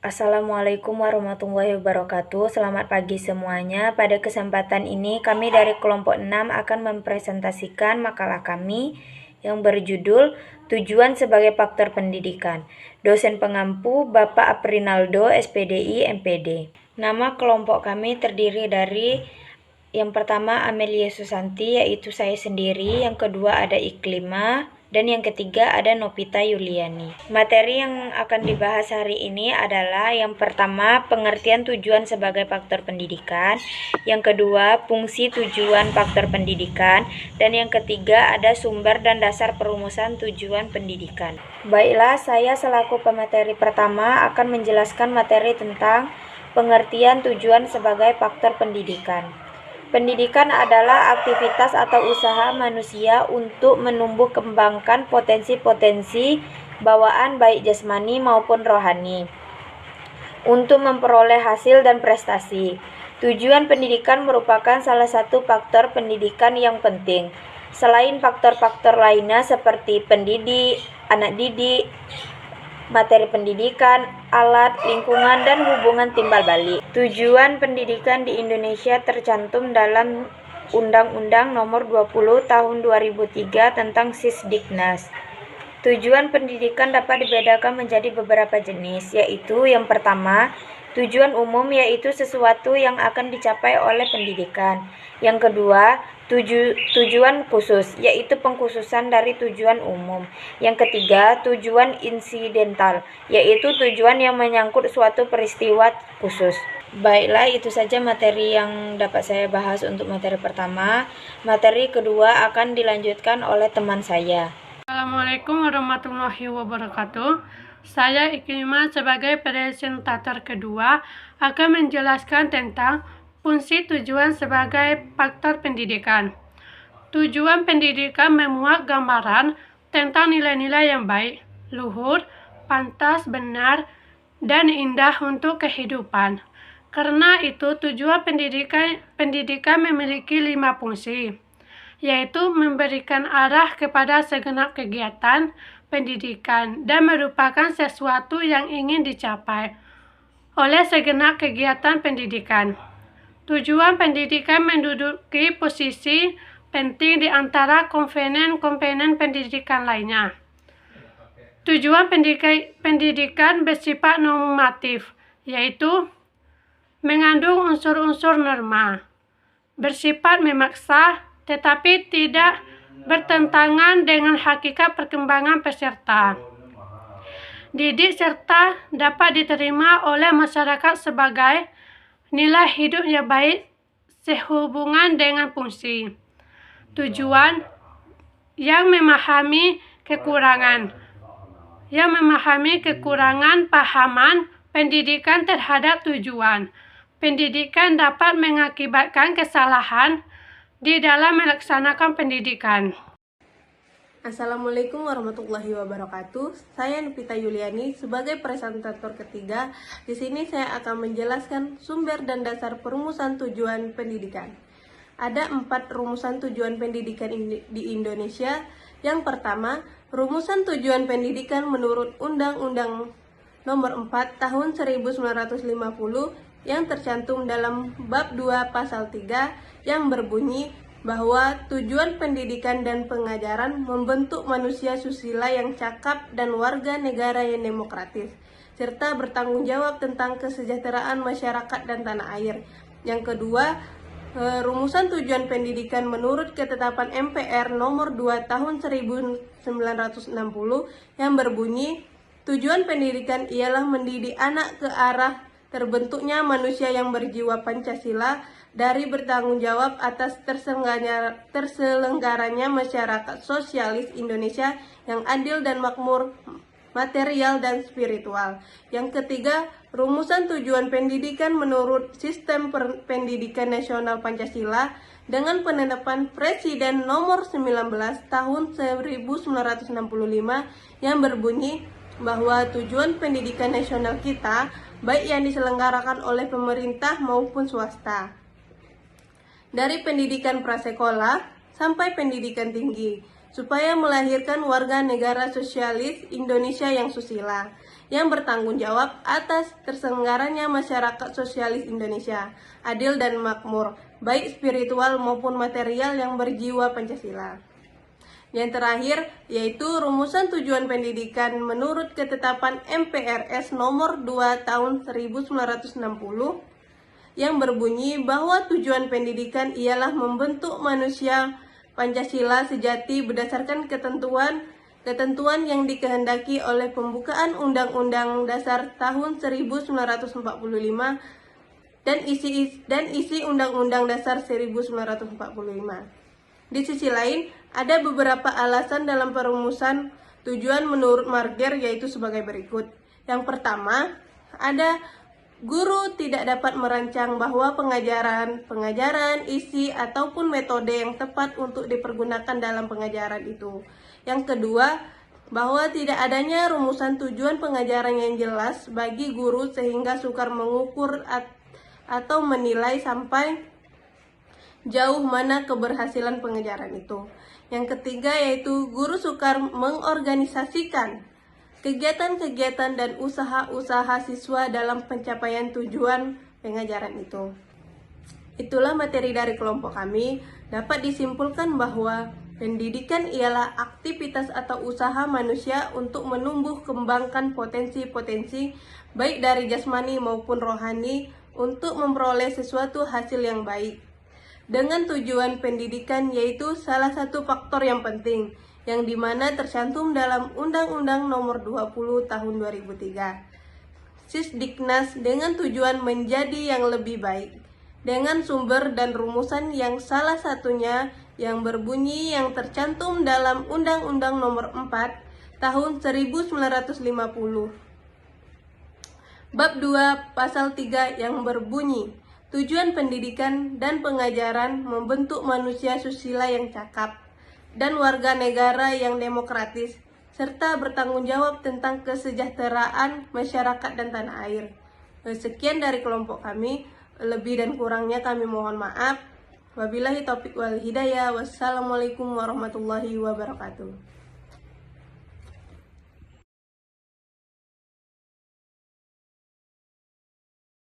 Assalamualaikum warahmatullahi wabarakatuh. Selamat pagi semuanya. Pada kesempatan ini kami dari kelompok 6 akan mempresentasikan makalah kami yang berjudul Tujuan sebagai Faktor Pendidikan. Dosen pengampu Bapak Aprinaldo, SPDI, MPD. Nama kelompok kami terdiri dari yang pertama Amelia Susanti, yaitu saya sendiri. Yang kedua ada Iklima. Dan yang ketiga ada Novita Yuliani. Materi yang akan dibahas hari ini adalah yang pertama pengertian tujuan sebagai faktor pendidikan, yang kedua fungsi tujuan faktor pendidikan, dan yang ketiga ada sumber dan dasar perumusan tujuan pendidikan. Baiklah, saya selaku pemateri pertama akan menjelaskan materi tentang pengertian tujuan sebagai faktor pendidikan. Pendidikan adalah aktivitas atau usaha manusia untuk menumbuh kembangkan potensi-potensi bawaan baik jasmani maupun rohani untuk memperoleh hasil dan prestasi. Tujuan pendidikan merupakan salah satu faktor pendidikan yang penting. Selain faktor-faktor lainnya seperti pendidik, anak didik, materi pendidikan, alat, lingkungan, dan hubungan timbal balik. Tujuan pendidikan di Indonesia tercantum dalam Undang-Undang Nomor 20 Tahun 2003 tentang Sisdiknas. Tujuan pendidikan dapat dibedakan menjadi beberapa jenis, yaitu yang pertama, tujuan umum, yaitu sesuatu yang akan dicapai oleh pendidikan. Yang kedua, tujuan khusus, yaitu pengkhususan dari tujuan umum. Yang ketiga, tujuan insidental, yaitu tujuan yang menyangkut suatu peristiwa khusus. Baiklah, itu saja materi yang dapat saya bahas untuk materi pertama. Materi kedua akan dilanjutkan oleh teman saya. Assalamualaikum warahmatullahi wabarakatuh. Saya Ikrimah sebagai presentator kedua akan menjelaskan tentang fungsi tujuan sebagai faktor pendidikan. Tujuan pendidikan memuat gambaran tentang nilai-nilai yang baik, luhur, pantas, benar, dan indah untuk kehidupan. Karena itu, tujuan pendidikan memiliki 5 fungsi, yaitu memberikan arah kepada segenap kegiatan pendidikan dan merupakan sesuatu yang ingin dicapai oleh segenap kegiatan pendidikan. Tujuan pendidikan menduduki posisi penting di antara komponen pendidikan lainnya. Tujuan pendidikan bersifat normatif, yaitu mengandung unsur-unsur norma, bersifat memaksa, tetapi tidak bertentangan dengan hakikat perkembangan peserta didik serta dapat diterima oleh masyarakat sebagai nilai hidup yang baik sehubungan dengan fungsi. Tujuan yang memahami kekurangan pahaman pendidikan terhadap tujuan. Pendidikan dapat mengakibatkan kesalahan di dalam melaksanakan pendidikan. Assalamualaikum warahmatullahi wabarakatuh. Saya Novita Yuliani sebagai presentator ketiga. Di sini saya akan menjelaskan sumber dan dasar perumusan tujuan pendidikan. Ada 4 rumusan tujuan pendidikan di Indonesia. Yang pertama, rumusan tujuan pendidikan menurut Undang-Undang Nomor 4 Tahun 1950 yang tercantum dalam Bab 2 Pasal 3 yang berbunyi bahwa tujuan pendidikan dan pengajaran membentuk manusia susila yang cakap dan warga negara yang demokratis, serta bertanggung jawab tentang kesejahteraan masyarakat dan tanah air. Yang kedua, rumusan tujuan pendidikan menurut ketetapan MPR nomor 2 tahun 1960 yang berbunyi, tujuan pendidikan ialah mendidik anak ke arah terbentuknya manusia yang berjiwa Pancasila dari bertanggung jawab atas terselenggaranya masyarakat sosialis Indonesia yang adil dan makmur material dan spiritual. Yang ketiga, rumusan tujuan pendidikan menurut Sistem Pendidikan Nasional Pancasila dengan penetapan Presiden nomor 19 tahun 1965 yang berbunyi bahwa tujuan pendidikan nasional kita baik yang diselenggarakan oleh pemerintah maupun swasta, dari pendidikan prasekolah sampai pendidikan tinggi, supaya melahirkan warga negara sosialis Indonesia yang susila. yang bertanggung jawab atas terselenggaranya masyarakat sosialis Indonesia, adil dan makmur, baik spiritual maupun material yang berjiwa Pancasila. Yang terakhir, yaitu rumusan tujuan pendidikan menurut ketetapan MPRS nomor 2 tahun 1960 yang berbunyi bahwa tujuan pendidikan ialah membentuk manusia Pancasila sejati berdasarkan ketentuan yang dikehendaki oleh pembukaan Undang-Undang Dasar tahun 1945 dan isi Undang-Undang Dasar 1945. Di sisi lain, ada beberapa alasan dalam perumusan tujuan menurut Marger, yaitu sebagai berikut. Yang pertama, ada guru tidak dapat merancang bahwa pengajaran, isi, ataupun metode yang tepat untuk dipergunakan dalam pengajaran itu. Yang kedua, bahwa tidak adanya rumusan tujuan pengajaran yang jelas bagi guru sehingga sukar mengukur atau menilai sampai jauh mana keberhasilan pengajaran itu. Yang ketiga, yaitu guru sukar mengorganisasikan kegiatan-kegiatan dan usaha-usaha siswa dalam pencapaian tujuan pengajaran itu. Itulah materi dari kelompok kami. Dapat disimpulkan bahwa pendidikan ialah aktivitas atau usaha manusia untuk menumbuh kembangkan potensi-potensi baik dari jasmani maupun rohani untuk memperoleh sesuatu hasil yang baik. Dengan tujuan pendidikan yaitu salah satu faktor yang penting, yang dimana tercantum dalam Undang-Undang Nomor 20 Tahun 2003. Sisdiknas dengan tujuan menjadi yang lebih baik, dengan sumber dan rumusan yang salah satunya yang berbunyi yang tercantum dalam Undang-Undang Nomor 4 Tahun 1950. Bab 2 Pasal 3 yang berbunyi tujuan pendidikan dan pengajaran membentuk manusia susila yang cakap dan warga negara yang demokratis serta bertanggung jawab tentang kesejahteraan masyarakat dan tanah air. Sekian dari kelompok kami, lebih dan kurangnya kami mohon maaf. Wabillahi taufiq wal hidayah. Wassalamualaikum warahmatullahi wabarakatuh.